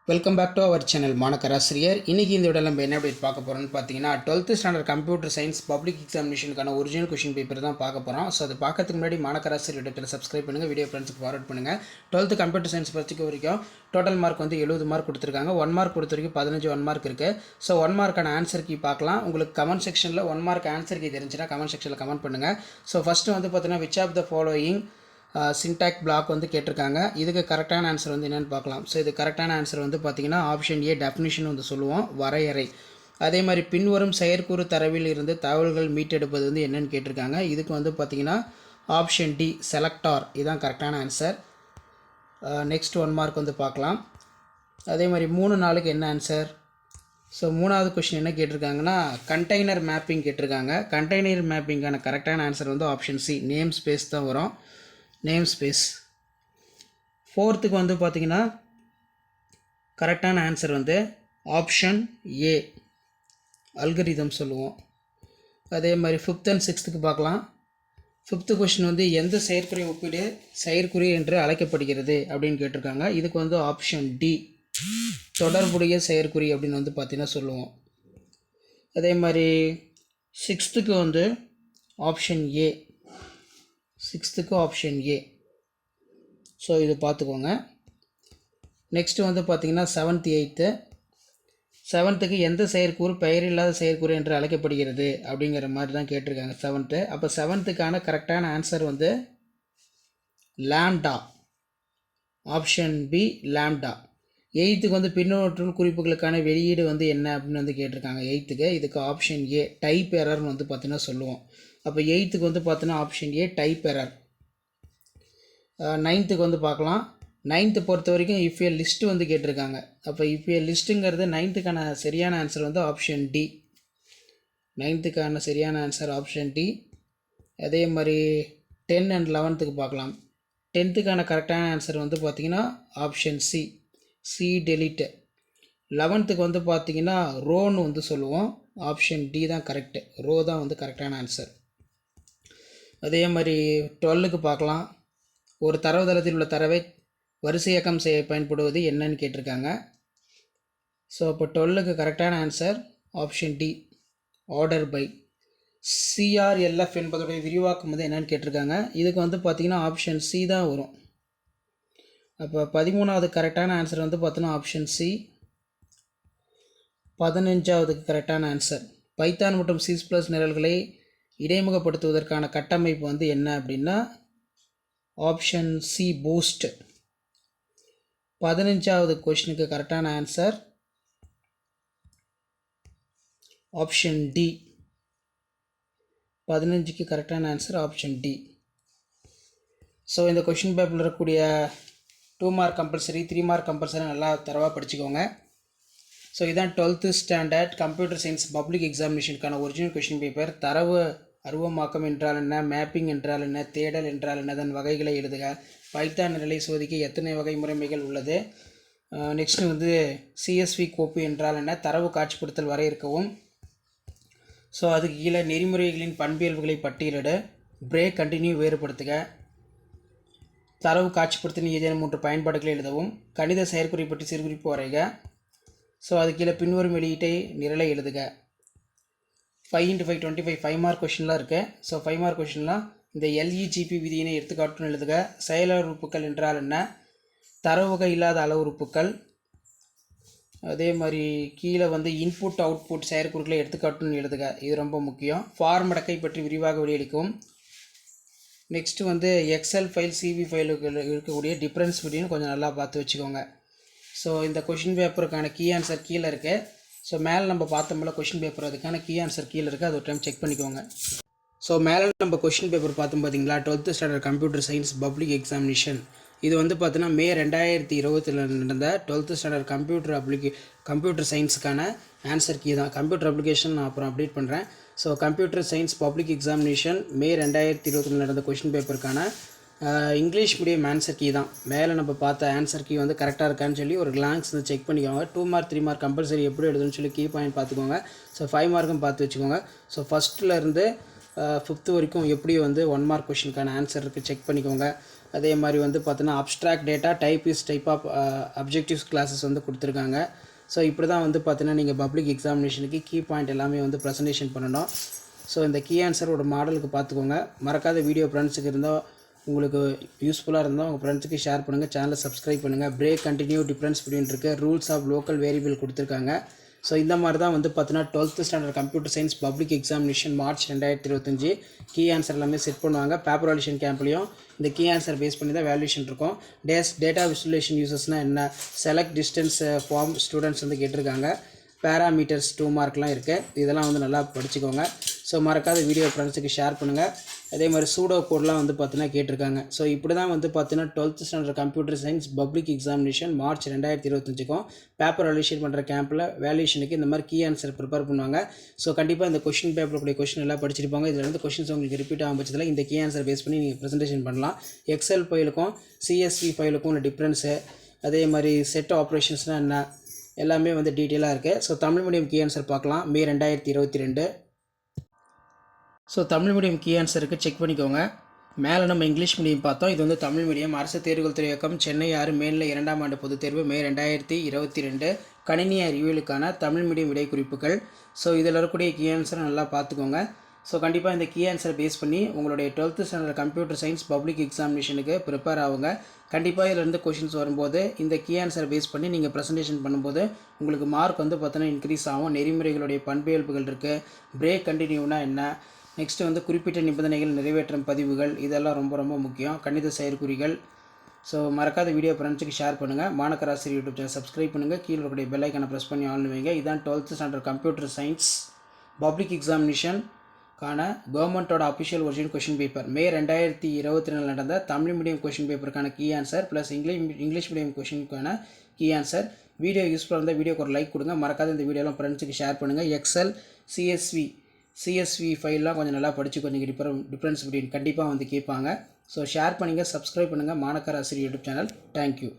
Welcome back to our channel மாணக்கராசிரியர். இன்றைக்கி இந்த விட நம்ம என்ன அப்டேட் பார்க்க போகிறோம்னு பார்த்தீங்கன்னா 12th standard computer science public எக்ஸாமினேஷனுக்கான ஒரிஜினல் கொஷின் பேப்பர் தான் பார்க்க போகிறோம். ஸோ அது பார்க்கறதுக்கு முன்னாடி மாணக்கராசிரியர் யூடியூப்பில் சப்ஸ்கிரைப் பண்ணுங்கள், வீடியோ ஃப்ரெண்ட்ஸுக்கு ஃபார்வர்ட் பண்ணுங்கள். 12th கம்ப்யூட்டர் சயின்ஸ் பொறுத்த வரைக்கும் டோட்டல் மார்க் வந்து 70 மார்க் கொடுத்துருக்காங்க. 1 மார்க் பொறுத்த வரைக்கும் 15 1 மார்க் இருக்குது. ஸோ 1 மார்க்கான ஆன்சர் கீ பார்க்கலாம். உங்களுக்கு கமெண்ட் செக்ஷனில் 1 மார்க் ஆன்சர் கீ தெரிஞ்சுன்னா கமெண்ட் செக்ஷனில் கமெண்ட் பண்ணுங்கள். ஸோ ஃபஸ்ட்டு வந்து பார்த்தீங்கன்னா which of the following syntax block வந்து கேட்டிருக்காங்க. இதுக்கு கரெக்டான ஆன்சர் வந்து என்னென்னு பார்க்கலாம். ஸோ இது கரெக்டான ஆன்சர் வந்து பார்த்திங்கன்னா ஆப்ஷன் ஏ டெஃபினிஷன் வந்து சொல்லுவோம், வரையறை. அதே மாதிரி பின்வரும் செயற்கூறு தரவில் இருந்து தகவல்கள் மீட்டெடுப்பது வந்து என்னென்னு கேட்டிருக்காங்க. இதுக்கு வந்து பார்த்திங்கன்னா ஆப்ஷன் டி செலக்டார், இதுதான் கரெக்டான ஆன்சர். நெக்ஸ்ட் 1 மார்க் வந்து பார்க்கலாம். அதே மாதிரி 3 4க்கு என்ன ஆன்சர். ஸோ 3வது கொஷின் என்ன கேட்டிருக்காங்கன்னா கண்டெய்னர் மேப்பிங் கேட்டிருக்காங்க. கண்டெய்னர் மேப்பிங்கான கரெக்டான ஆன்சர் வந்து ஆப்ஷன் சி நேம் ஸ்பேஸ் தான் வரும், நேம் ஸ்பேஸ். 4த்துக்கு வந்து பார்த்திங்கன்னா கரெக்டான ஆன்சர் வந்து ஆப்ஷன் ஏ அல்கரிதம் சொல்லுவோம். அதே மாதிரி 5th and 6த்துக்கு பார்க்கலாம். 5th கொஷின் வந்து எந்த செயற்குறி ஒப்பீடு செயற்குறி என்று அழைக்கப்படுகிறது அப்படின்னு கேட்டிருக்காங்க. இதுக்கு வந்து ஆப்ஷன் டி தொடர்புடைய செயற்குறி அப்படின்னு வந்து பார்த்திங்கன்னா சொல்லுவோம். அதே மாதிரி 6த்துக்கு வந்து ஆப்ஷன் ஏ, 6த்துக்கு ஆப்ஷன் ஏ. ஸோ இது பார்த்துக்கோங்க. நெக்ஸ்ட்டு வந்து பார்த்திங்கன்னா 7th 8th. 7த்துக்கு எந்த செயற்கூறு பெயர் இல்லாத செயற்கூறு என்று அழைக்கப்படுகிறது அப்படிங்கிற மாதிரி தான் கேட்டிருக்காங்க 7th. அப்போ 7த்துக்கான கரெக்டான ஆன்சர் வந்து லாம்டா, ஆப்ஷன் பி லாம்டா. 8த்துக்கு வந்து பின்னூற்று குறிப்புகளுக்கான வெளியீடு வந்து என்ன அப்படின்னு வந்து கேட்டிருக்காங்க 8த்துக்கு. இதுக்கு ஆப்ஷன் ஏ டைப் எரர்னு வந்து பார்த்திங்கன்னா சொல்லுவோம். அப்போ 8த்துக்கு வந்து பார்த்தீங்கன்னா ஆப்ஷன் ஏ டைப் எரர். 9த்துக்கு வந்து பார்க்கலாம். 9th பொறுத்த வரைக்கும் இஃப் ஏ லிஸ்ட்டு வந்து கேட்டிருக்காங்க. அப்போ இஃப் ஏ லிஸ்ட்டுங்கிறது 9த்துக்கான சரியான ஆன்சர் வந்து ஆப்ஷன் டி. 9த்துக்கான சரியான ஆன்சர் ஆப்ஷன் டி. அதே மாதிரி 10 and 11த்துக்கு பார்க்கலாம். 10த்துக்கான கரெக்டான ஆன்சர் வந்து பார்த்திங்கன்னா ஆப்ஷன் சி சி டெலிட். 11த்துக்கு வந்து பார்த்திங்கன்னா ரோன்னு வந்து சொல்லுவோம், ஆப்ஷன் டி தான் கரெக்டு, ரோ தான் வந்து கரெக்டான ஆன்சர். அதே மாதிரி 12க்கு பார்க்கலாம். ஒரு தரவுதளத்தில் உள்ள தரவை வரிசையாக்கம் செய்ய பயன்படுவது என்னன்னு கேட்டிருக்காங்க. ஸோ இப்போ 12க்கு கரெக்டான answer option D order by. CRLF என்பதோடைய விரிவாக்கம் வந்து என்னென்னு கேட்டிருக்காங்க. இதுக்கு வந்து பார்த்திங்கன்னா ஆப்ஷன் சி தான் வரும். அப்போ 13வது கரெக்டான ஆன்சர் வந்து பார்த்தோன்னா ஆப்ஷன் சி. 15வதுக்கு கரெக்டான ஆன்சர் பைத்தான் மற்றும் C++ நிரல்களை இடைமுகப்படுத்துவதற்கான கட்டமைப்பு வந்து என்ன அப்படின்னா ஆப்ஷன் சி பூஸ்ட். 15வது கொஷினுக்கு கரெக்டான ஆன்சர் ஆப்ஷன் டி. 15க்கு கரெக்டான ஆன்சர் ஆப்ஷன் டி. ஸோ இந்த கொஷின் பேப்பரில் இருக்கக்கூடிய 2 மார்க் கம்பல்சரி 3 மார்க் கம்பல்சரி நல்லா தரவாக படிச்சுக்கோங்க. ஸோ இதான் 12th standard computer science public எக்ஸாமினேஷனுக்கான ஒரிஜினல் கொஷின் பேப்பர். தரவு அருவமாக்கம் என்றால் என்ன, மேப்பிங் என்றால் என்ன, தேடல் என்றால் என்ன, அதன் வகைகளை எழுதுக, பைத்தான் நிரலை சோதிக்க எத்தனை வகை முறைமைகள் உள்ளது, நெக்ஸ்ட்டு வந்து CSV கோப்பு என்றால் என்ன, தரவு காட்சிப்படுத்தல் வரையறுக்கவும், ஸோ அதுக்கு கீழே நெறிமுறைகளின் பண்பியல்புகளை பட்டியலிடு, பிரேக் கண்டினியூ வேறுபடுத்துக, தரவு காட்சிப்படுத்தலின் ஏதேனும் 3 பயன்பாடுகளை எழுதவும், கணித செயற்குறி பற்றி சிறுகுறிப்பு வரைக, ஸோ அது கீழே பின்வரும் வெளியீட்டை நிரலை எழுதுக. 5 into 5 25 5 மார்க் கொஷின்லாம் இருக்குது. ஸோ 5 மார்க் கொஷின்லாம் இந்த LEGP விதியினை எடுத்துக்காட்டுன்னு எழுதுக. செயலறுப்புக்கள் என்றால் என்ன, தரவுகை இல்லாத அளவுறுப்புக்கள், அதே மாதிரி கீழே வந்து இன்புட் அவுட்புட் செயற்குறிகளை எடுத்துக்காட்டுன்னு எழுதுக, இது ரொம்ப முக்கியம். ஃபார்ம் அடக்கை பற்றி விரிவாக வெளியளிக்கவும். நெக்ஸ்ட்டு வந்து எக்ஸல் ஃபைல் CV ஃபைலுக்கு இருக்கக்கூடிய டிஃப்ரென்ஸ் பிட்வீன் கொஞ்சம் நல்லா பார்த்து வச்சுக்கோங்க. ஸோ இந்த கொஷின் பேப்பருக்கான கீ ஆன்சர் கீழே இருக்குது. ஸோ மேலே நம்ம பார்த்தோம்ல கொஷின் பேப்பர், அதுக்கான கீ ஆன்சர் கீழே இருக்குது, அது ஒரு டைம் செக் பண்ணிக்கோங்க. ஸோ மேலே நம்ம கொஷின் பேப்பர் பார்த்தோம் பார்த்தீங்களா 12th standard computer science public examination. இது வந்து பார்த்தீங்கன்னா மே 2020 நடந்த 12th ஸ்டாண்டர்ட் கம்ப்யூட்டர் சயின்ஸுக்கான ஆன்சர் கீ தான். கம்ப்யூட்டர் அப்ளிகேஷன் நான் அப்புறம் அப்டேட் பண்ணுறேன். So computer science public examination May 2020 நடந்த கொஷின் பேப்பருக்கான இங்கிலீஷ் மீடியம் ஆன்சர் கீ தான். மேலே நம்ம பார்த்த ஆன்சர் கீ வந்து கரெக்டாக இருக்கான்னு சொல்லி ஒரு கிளான்ஸ் வந்து செக் பண்ணிக்கோங்க. 2 மார்க் 3 மார்க் கம்பல்சரி எப்படி எழுதுன்னு சொல்லி கீ பாயிண்ட் பார்த்துக்கோங்க. ஸோ 5 மார்க்கும் பார்த்து வச்சுக்கோங்க. ஸோ ஃபஸ்ட்டில் இருந்து 5th வரைக்கும் எப்படி வந்து 1 மார்க் கொஷினுக்கான ஆன்சர் இருக்குது செக் பண்ணிக்கோங்க. அதே மாதிரி வந்து பார்த்தீங்கன்னா abstract data type of objectives classes வந்து கொடுத்துருக்காங்க. ஸோ இப்படி தான் வந்து பார்த்தீங்கன்னா நீங்கள் பப்ளிக் எக்ஸாமினேஷனுக்கு கீ பாயிண்ட் எல்லாமே வந்து ப்ரெசன்டேஷன் பண்ணணும். ஸோ இந்த கீ ஆன்சரோட மாடலுக்கு பார்த்துக்கோங்க. மறக்காத வீடியோ ஃப்ரெண்ட்ஸுக்கு இருந்தால் உங்களுக்கு யூஸ்ஃபுல்லாக இருந்தால் உங்கள் ஃப்ரெண்ட்ஸுக்கு ஷேர் பண்ணுங்கள். சேனலை சப்ஸ்கிரைப் பண்ணுங்கள். பிரேக் கண்டினியூ டிஃப்ரென்ஸ் பிட்வீன் இருக்குது. ரூல்ஸ் ஆஃப் லோக்கல் வேரியபிள் கொடுத்துருக்காங்க. ஸோ இந்த மாதிரி தான் வந்து பார்த்தீங்கன்னா 12th standard computer science public examination March 2025 key answer எல்லாமே செட் பண்ணுவாங்க. பேப்பர் வேல்யூஷன் கேம்ப்லையும் இந்த கீ ஆன்சர் பேஸ் பண்ணி தான் வேல்யூஷன் இருக்கும். டேட்டா விசுவலேஷன் யூசஸ்னால் என்ன, செலக்ட் டிஸ்டன்ஸ் ஃபார்ம் ஸ்டூடெண்ட்ஸ் வந்து கேட்டிருக்காங்க. பேராமீட்டர்ஸ் 2 மார்க்லாம் இருக்குது. இதெல்லாம் வந்து நல்லா படிச்சுக்கோங்க. ஸோ மறக்காத வீடியோ ஃப்ரெண்ட்ஸுக்கு ஷேர் பண்ணுங்கள். அதே மாதிரி சூடோ கோட்லாம் வந்து பார்த்தீங்கன்னா கேட்டிருக்காங்க. ஸோ இப்படி தான் வந்து பார்த்தீங்கன்னா 12th standard computer science public examination March 2025க்கும் பேப்பர் வேல்யூஷன் பண்ணுற கேம்பில் வேல்யூஷனுக்கு இந்த மாதிரி கீ ஆன்சர் ப்ரிப்பேர் பண்ணுவாங்க. ஸோ கண்டிப்பாக இந்த கொஷின் பேப்பருக்குடைய கொஷின் எல்லாம் படிச்சிருப்பாங்க. இதில் வந்து கொஷின்ஸ் உங்களுக்கு ரிப்பீட் ஆகும் பட்சத்தில் இந்த கீ ஆன்சர் பேஸ் பண்ணி நீங்கள் ப்ரெசென்டேஷன் பண்ணலாம். எக்ஸல் ஃபைலுக்கும் சிஎஸ்வி ஃபைலுக்கும் உள்ள டிஃப்ரென்ஸு, அதே மாதிரி செட் ஆப்ரேஷன்ஸ்னால் என்ன, எல்லாமே வந்து டீட்டெயிலாக இருக்குது. So Tamil medium key answer பார்க்கலாம். May 2022. So Tamil medium key ஆன்சருக்கு செக் பண்ணிக்கோங்க. மேலே நம்ம இங்கிலீஷ் மீடியம் பார்த்தோம். இது வந்து தமிழ் மீடியம். அரசு தேர்வுகள் துறை இயக்கம் சென்னை 6 மேல்நிலை 2ஆம் ஆண்டு பொதுத் தேர்வு மே 2022 கணினி அறிவியலுக்கான தமிழ் மீடியம் விடை குறிப்புகள். ஸோ இதில் இருக்கக்கூடிய கீ ஆன்சரை நல்லா பார்த்துக்கோங்க. ஸோ கண்டிப்பாக இந்த கீ ஆன்சரை பேஸ் பண்ணி உங்களுடைய 12th standard computer science public எக்ஸாமினேஷனுக்கு ப்ரிப்பேர் ஆகுங்க. கண்டிப்பாக இதிலேருந்து கொஷின்ஸ் வரும்போது இந்த கீ ஆன்சரை பேஸ் பண்ணி நீங்கள் ப்ரெசன்டேஷன் பண்ணும்போது உங்களுக்கு மார்க் வந்து பார்த்தீங்கன்னா இன்க்ரீஸ் ஆகும். நெறிமுறைகளுடைய பண்பியல்புகள் இருக்குது. பிரேக் கண்டினியூனா என்ன, நெக்ஸ்ட்டு வந்து குறிப்பிட்ட நிபந்தனைகள் நிறைவேற்றும் பதிவுகள், இதெல்லாம் ரொம்ப ரொம்ப முக்கியம். கணித செயற்குறிகள். ஸோ மறக்காத வீடியோ ஃப்ரெண்ட்ஸுக்கு ஷேர் பண்ணுங்கள். மாணக்கர் ஆசிரியர் யூடியூப் சேனல் சப்ஸ்கிரைப் பண்ணுங்கள். கீழே இருக்கக்கூடிய பெல் ஐக்கனை ப்ரெஸ் பண்ணி ஆன் வைங்க. இதான் 12th standard computer science public எக்ஸாமினேஷனுக்கான கவர்மெண்ட்டோட official original question paper May 2024 நடந்த தமிழ் மீடியம் கொஷின் பேப்பருக்கான key answer plus English medium கொஷினுக்கான கீ ஆன்சர். வீடியோ யூஸ்ஃபுல்லாக இருந்தால் வீடியோக்கு ஒரு லைக் கொடுங்க. மறக்காத இந்த வீடியோலாம் ஃப்ரெண்ட்ஸுக்கு ஷேர் பண்ணுங்கள். எக்ஸல் சிஎஸ்வி ஃபைல்லாம் கொஞ்சம் நல்லா படித்து கொஞ்சம் டிஃப்ரென்ஸ் பிட்வீன் கண்டிப்பாக வந்து கேட்பாங்க. ஸோ ஷேர் பண்ணுங்கள், சப்ஸ்கிரைப் பண்ணுங்கள். மாணக்கர் ஆசிரியர் யூடியூப் சேனல். தேங்க்யூ.